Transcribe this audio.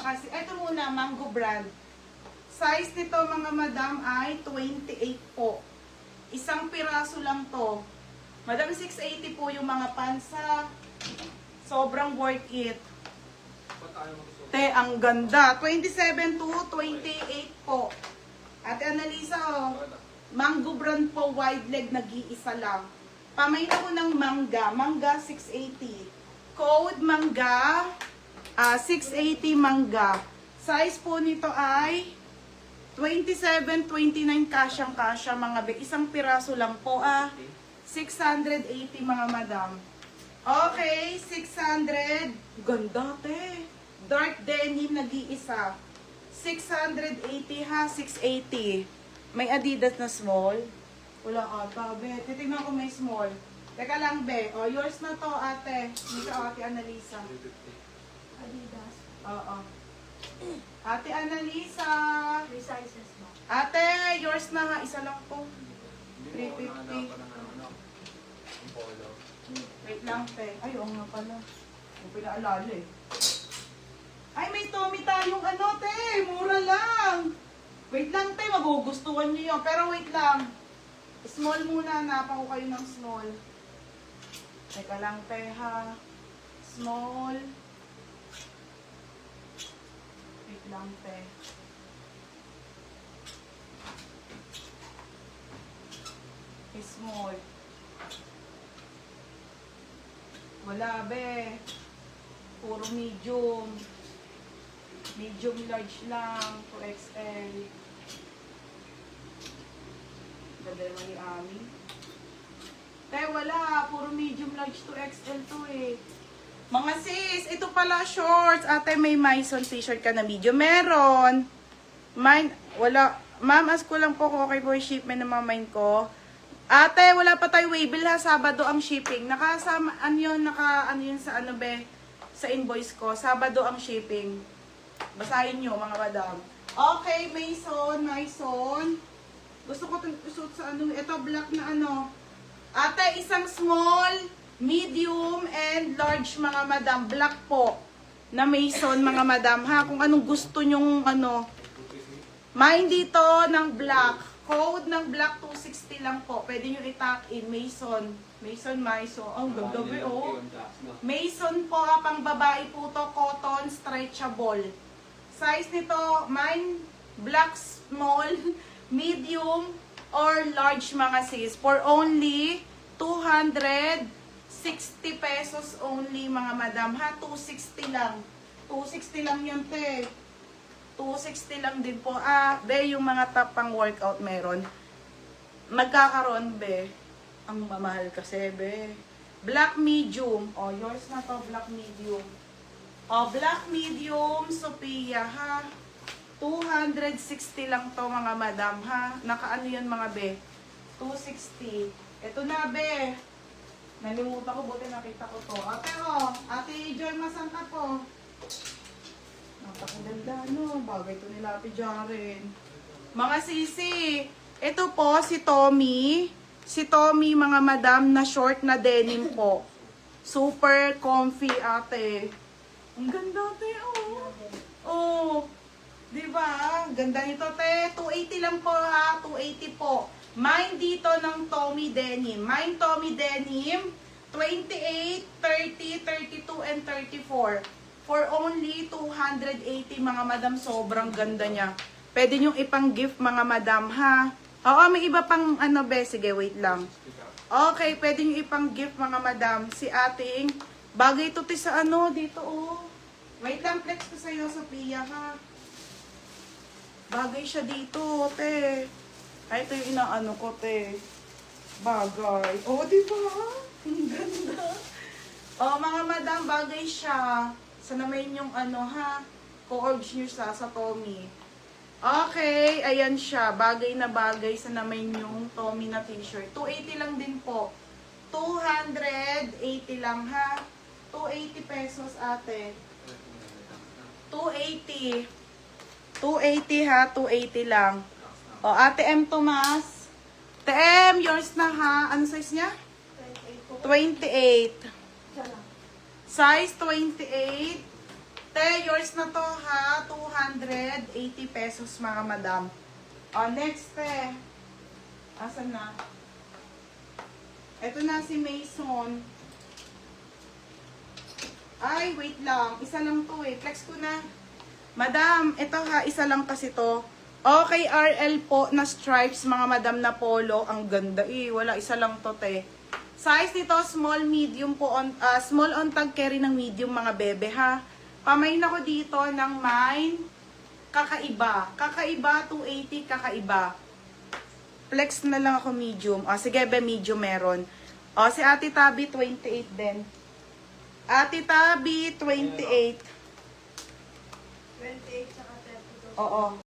kasi. Ito muna, Mango brand. Size nito mga madam ay 28 po. Isang piraso lang to. Madam, 680 po yung mga pansa. Sobrang worth it. Te, ang ganda. 27 to 28 po. Ate Annalisa, oh. Mango brand po, wide leg, nag-iisa lang. Pamain ako ng mangga. Mangga, 680. Code mangga, 680 mangga. Size po nito ay 27, 29, kasyang-kasya mga be. Isang piraso lang po, 680 mga madam. Okay, 600. Ganda, te. Dark denim, nag-iisa. 680 ha, 680. May Adidas na small. Wala ata, be. Titignan ko may small. Teka lang, be. O, yours na to, ate. Dito, ate Annalisa. Adidas. Oo. Ate Annalisa. 3 sizes mo. Ate, yours na ha. Isa lang po. 350. Wait lang, te. Ay, oo nga pala. Kung pinaalala eh. Ay, may Tommy tayong ano, te. Mura lang. Wait lang, te. Magugustuhan niyo yun. Pero wait lang. Small muna. Napa ko kayo ng small. Teka lang, te, ha. Small. Wait lang, te. Small. Wala, be. Puro medium. Medium large lang. 2XL. Ganda naman ni Ami. Te, wala. Puro medium large 2XL to eh. Mga sis, ito pala shorts. Ate, may Maison t-shirt ka na medium. Meron. Mine, wala. Ma'am, ask ko lang po kung okay po yung shipment ng mga mine ko. Ate, wala pa tayo waybill ha. Sabado ang shipping. Nakasama, ano yun sa ano be? Sa invoice ko. Sabado ang shipping. Basahin nyo mga madam. Okay, Maison. Gusto ko itong isuot sa ano. Ito, black na ano. Ate, isang small, medium, and large mga madam. Black po. Na Maison mga madam ha. Kung anong gusto nyong ano. Mind dito ng black. Code ng black 260 lang po. Pwede nyo i-tuck in. Maison. Ang ganda ba oh. Maison po, pang babae po to. Cotton, stretchable. Size nito, mine, black small, medium, or large mga sis. For only 260 pesos only mga madam. Ha, 260 lang. 260 lang yun, te. 260 lang din po. Be, yung mga top pang workout meron. Magkakaroon, be. Ang mamahal kasi, be. Black medium. O, yours na to, black medium. O, black medium, Sophia, ha. 260 lang to, mga madam, ha. Nakaano yun, mga be? 260. Ito na, be. Nalimutan ko, buti nakita ko to. Ate, o. Ate Joy, masan ka po? Napakaganda, no? Bagay to nila Ate Jaren. Mga sisi, ito po si Tommy. Si Tommy, mga madam, na short na denim po. Super comfy, ate. Ang ganda, te, oh. Oh. Diba? Ganda nito, te. 280 lang po, ha? 280 po. Mine dito ng Tommy denim. Mine Tommy denim, 28, 30, 32, and 34. For only 280 mga madam, sobrang ganda niya. Pwede nyo ipang gift mga madam ha. Oo, may iba pang ano be, sige wait lang. Okay, pwede nyo ipang gift mga madam. Si ating, bagay to te sa ano, dito oh. Wait lang, flex ko sa'yo Sophia ha. Bagay siya dito, te. Ay, ito yung inaano ko te. Bagay. Oh, diba? Ang ganda. Oh, mga madam, bagay siya. Sana may yung ano ha, co-orge nyo sa Tommy. Okay, ayan siya. Bagay na bagay sa naman yung Tommy na t-shirt. 280 lang din po. 280 lang ha. 280 pesos ate. 280. 280 ha, 280 lang. O, ate M. Tomas. Ate M, yours na ha. Ano size niya? 28. Size 28. Te, yours na to ha. 280 pesos mga madam. O, next te. Asan na? Ito na si Mason. Ay, wait lang. Isa lang to eh. Flex ko na. Madam, ito ha. Isa lang kasi to. Okay, RL po na stripes mga madam na polo. Ang ganda eh. Wala, isa lang to te. Size nito, small, medium po. Small on tag carry ng medium mga bebe ha. Pamain ako dito ng mine. Kakaiba. Kakaiba, 280, kakaiba. Flex na lang ako medium. O, sige be, medium meron. O, si Ate Tabi, 28 din. Ate Tabi, 28. 28 saka 32. Oo.